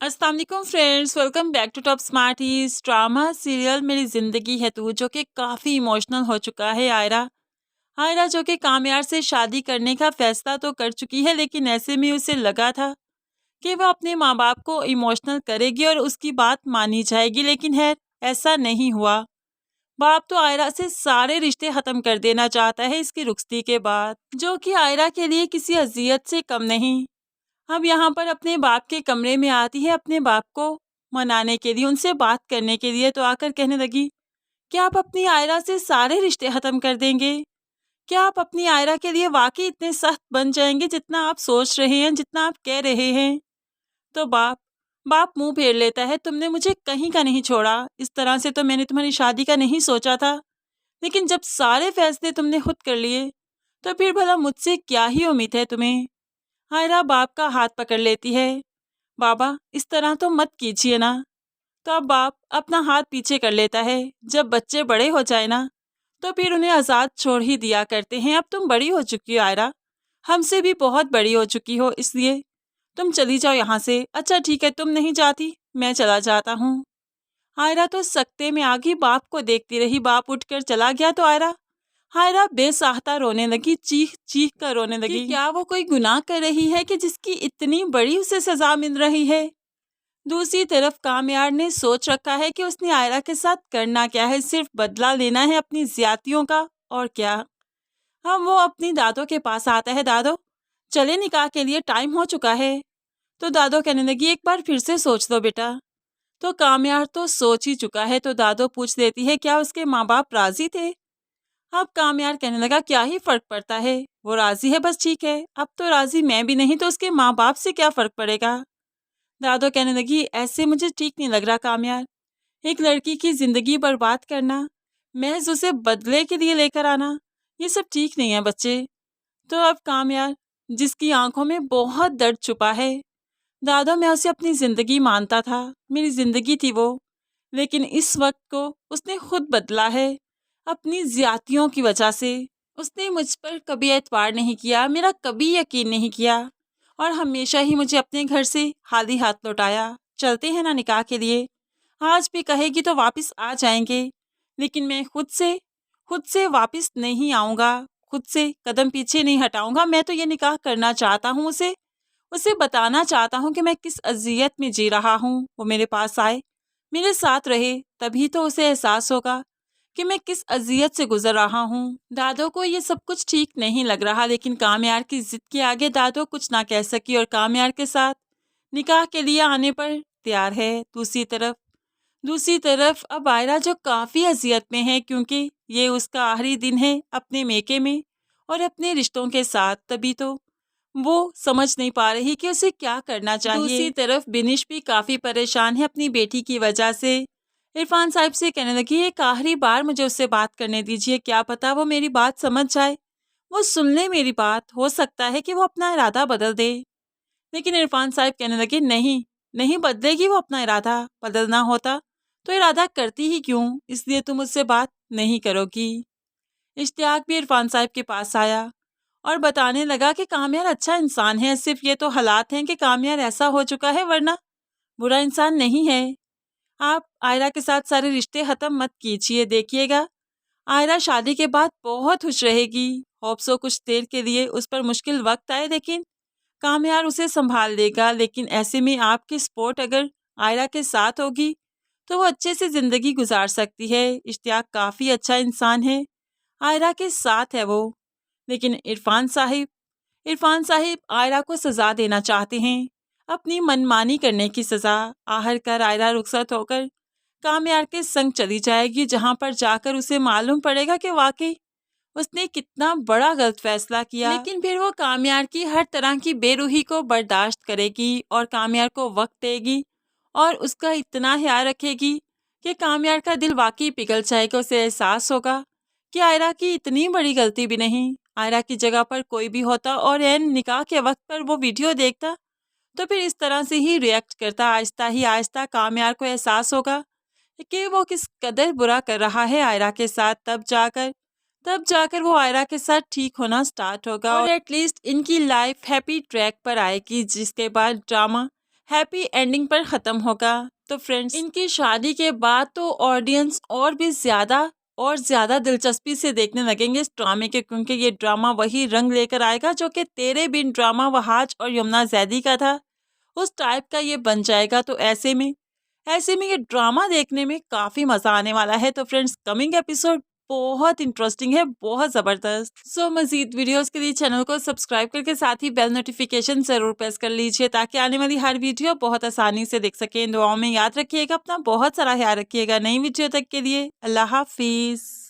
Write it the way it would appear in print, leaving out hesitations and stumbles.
अस्सलाम वालेकुम friends, welcome back to top smarties. Drama serial मेरी ज़िंदगी है तू जो कि काफ़ी इमोशनल हो चुका है। आयरा आयरा जो कि कामयार से शादी करने का फैसला तो कर चुकी है, लेकिन ऐसे में उसे लगा था कि वह अपने माँ बाप को इमोशनल करेगी और उसकी बात मानी जाएगी, लेकिन है ऐसा नहीं हुआ। बाप तो आयरा से सारे रिश्ते ख़त्म कर देना चाहता है इसकी रुखसती के बाद, जो कि आयरा के लिए किसी अजियत से कम नहीं। अब यहाँ पर अपने बाप के कमरे में आती है अपने बाप को मनाने के लिए, उनसे बात करने के लिए। तो आकर कहने लगी, क्या आप अपनी आयरा से सारे रिश्ते ख़त्म कर देंगे? क्या आप अपनी आयरा के लिए वाकई इतने सख्त बन जाएंगे जितना आप सोच रहे हैं, जितना आप कह रहे हैं? तो बाप बाप मुंह फेर लेता है, तुमने मुझे कहीं का नहीं छोड़ा। इस तरह से तो मैंने तुम्हारी शादी का नहीं सोचा था, लेकिन जब सारे फैसले तुमने खुद कर लिए तो फिर भला मुझसे क्या ही उम्मीद है तुम्हें? आयरा बाप का हाथ पकड़ लेती है। बाबा, इस तरह तो मत कीजिए ना। तो अब बाप अपना हाथ पीछे कर लेता है। जब बच्चे बड़े हो जाए ना तो फिर उन्हें आज़ाद छोड़ ही दिया करते हैं। अब तुम बड़ी हो चुकी हो आयरा, हमसे भी बहुत बड़ी हो चुकी हो, इसलिए तुम चली जाओ यहाँ से। अच्छा ठीक है, तुम नहीं जाती, मैं चला जाता हूँ। आयरा तो सकते में आ गई, बाप को देखती रही। बाप उठकर चला गया तो आयरा बेसाहता रोने लगी, चीख चीख कर रोने लगी कि क्या वो कोई गुनाह कर रही है कि जिसकी इतनी बड़ी उसे सजा मिल रही है। दूसरी तरफ कामयार ने सोच रखा है कि उसने आयरा के साथ करना क्या है, सिर्फ बदला लेना है अपनी ज्यादतियों का, और क्या। हम वो अपनी दादो के पास आता है। दादो, चले निकाह के लिए, टाइम हो चुका है। तो दादो कहने लगी, एक बार फिर से सोच लो बेटा। तो कामयार तो सोच ही चुका है। तो दादो पूछ लेती है, क्या उसके माँ बाप राजी थे? अब कामयार कहने लगा, क्या ही फर्क पड़ता है, वो राजी है बस ठीक है। अब तो राजी मैं भी नहीं तो उसके माँ बाप से क्या फर्क पड़ेगा? दादो कहने लगी, ऐसे मुझे ठीक नहीं लग रहा कामयार। एक लड़की की जिंदगी बर्बाद करना, महज उसे बदले के लिए लेकर आना, ये सब ठीक नहीं है बच्चे। तो अब कामयार, जिसकी आंखों में बहुत दर्द छुपा है, दादो मैं उसे अपनी जिंदगी मानता था, मेरी जिंदगी थी वो, लेकिन इस वक्त को उसने खुद बदला है अपनी ज्यादतियों की वजह से। उसने मुझ पर कभी एतबार नहीं किया, मेरा कभी यकीन नहीं किया, और हमेशा ही मुझे अपने घर से खाली हाथ लौटाया। चलते हैं ना निकाह के लिए, आज भी कहेगी तो वापस आ जाएंगे, लेकिन मैं खुद से वापस नहीं आऊँगा, खुद से कदम पीछे नहीं हटाऊँगा। मैं तो ये निकाह करना चाहता हूँ, उसे उसे बताना चाहता हूँ कि मैं किस अज़ियत में जी रहा हूँ। वो मेरे पास आए, मेरे साथ रहे, तभी तो उसे एहसास होगा कि मैं किस अज़ियत से गुजर रहा हूँ। दादो को ये सब कुछ ठीक नहीं लग रहा, लेकिन कामयार की जिद के आगे दादो कुछ ना कह सकी और कामयार के साथ निकाह के लिए आने पर तैयार है। दूसरी तरफ अब आयरा जो काफ़ी अजियत में है, क्योंकि ये उसका आखिरी दिन है अपने मेके में और अपने रिश्तों के साथ, तभी तो वो समझ नहीं पा रही कि उसे क्या करना चाहिए। दूसरी तरफ बिनिश भी काफ़ी परेशान है अपनी बेटी की वजह से। इरफान साहब से कहने लगी, एक आखिरी बार मुझे उससे बात करने दीजिए, क्या पता वो मेरी बात समझ जाए, वो सुन ले मेरी बात, हो सकता है कि वो अपना इरादा बदल दे। लेकिन इरफान साहब कहने लगे, नहीं नहीं बदलेगी वो अपना इरादा, बदलना होता तो इरादा करती ही क्यों, इसलिए तुम मुझसे बात नहीं करोगी। इश्तियाक भी इरफान साहब के पास आया और बताने लगा कि कामयार अच्छा इंसान है, सिर्फ ये तो हालात हैं कि कामयार ऐसा हो चुका है, वरना बुरा इंसान नहीं है। आप आयरा के साथ सारे रिश्ते ख़त्म मत कीजिए, देखिएगा आयरा शादी के बाद बहुत खुश रहेगी। होप सो कुछ देर के लिए उस पर मुश्किल वक्त आए, लेकिन कामयार उसे संभाल लेगा। लेकिन ऐसे में आपकी सपोर्ट अगर आयरा के साथ होगी तो वो अच्छे से ज़िंदगी गुजार सकती है। इश्तियाक काफ़ी अच्छा इंसान है, आयरा के साथ है वो, लेकिन इरफान साहिब आयरा को सज़ा देना चाहते हैं, अपनी मनमानी करने की सज़ा। आखिरकार आयरा रुखसत होकर कामयार के संग चली जाएगी, जहाँ पर जाकर उसे मालूम पड़ेगा कि वाकई उसने कितना बड़ा गलत फैसला किया। लेकिन फिर वो कामयार की हर तरह की बेरूही को बर्दाश्त करेगी और कामयार को वक्त देगी और उसका इतना ख्याल रखेगी कि कामयार का दिल वाकई पिघल जाएगा। उसे एहसास होगा कि आयरा की इतनी बड़ी गलती भी नहीं। आयरा की जगह पर कोई भी होता और एन निकाह के वक्त पर वो वीडियो देखता तो फिर इस तरह से ही रिएक्ट करता। आहिस्ता ही आहिस्ता कामयार को एहसास होगा कि वो किस कदर बुरा कर रहा है आयरा के साथ। तब जाकर वो आयरा के साथ ठीक होना स्टार्ट होगा और एटलीस्ट इनकी लाइफ हैप्पी ट्रैक पर आएगी, जिसके बाद ड्रामा हैप्पी एंडिंग पर ख़त्म होगा। तो फ्रेंड्स, इनकी शादी के बाद तो ऑडियंस और भी ज़्यादा दिलचस्पी से देखने लगेंगे इस ड्रामे के, क्योंकि ये ड्रामा वही रंग लेकर आएगा जो कि तेरे बिन ड्रामा वहाज और यमुना जैदी का था, उस टाइप का ये बन जाएगा। तो ऐसे में ये ड्रामा देखने में काफ़ी मज़ा आने वाला है। तो फ्रेंड्स, कमिंग एपिसोड बहुत इंटरेस्टिंग है, बहुत ज़बरदस्त। सो मज़ीद वीडियोस के लिए चैनल को सब्सक्राइब करके साथ ही बेल नोटिफिकेशन ज़रूर प्रेस कर लीजिए, ताकि आने वाली हर वीडियो बहुत आसानी से देख सकें। दुआओं में याद रखिएगा, अपना बहुत सारा ख्याल रखिएगा। नई वीडियो तक के लिए अल्लाह हाफिज़।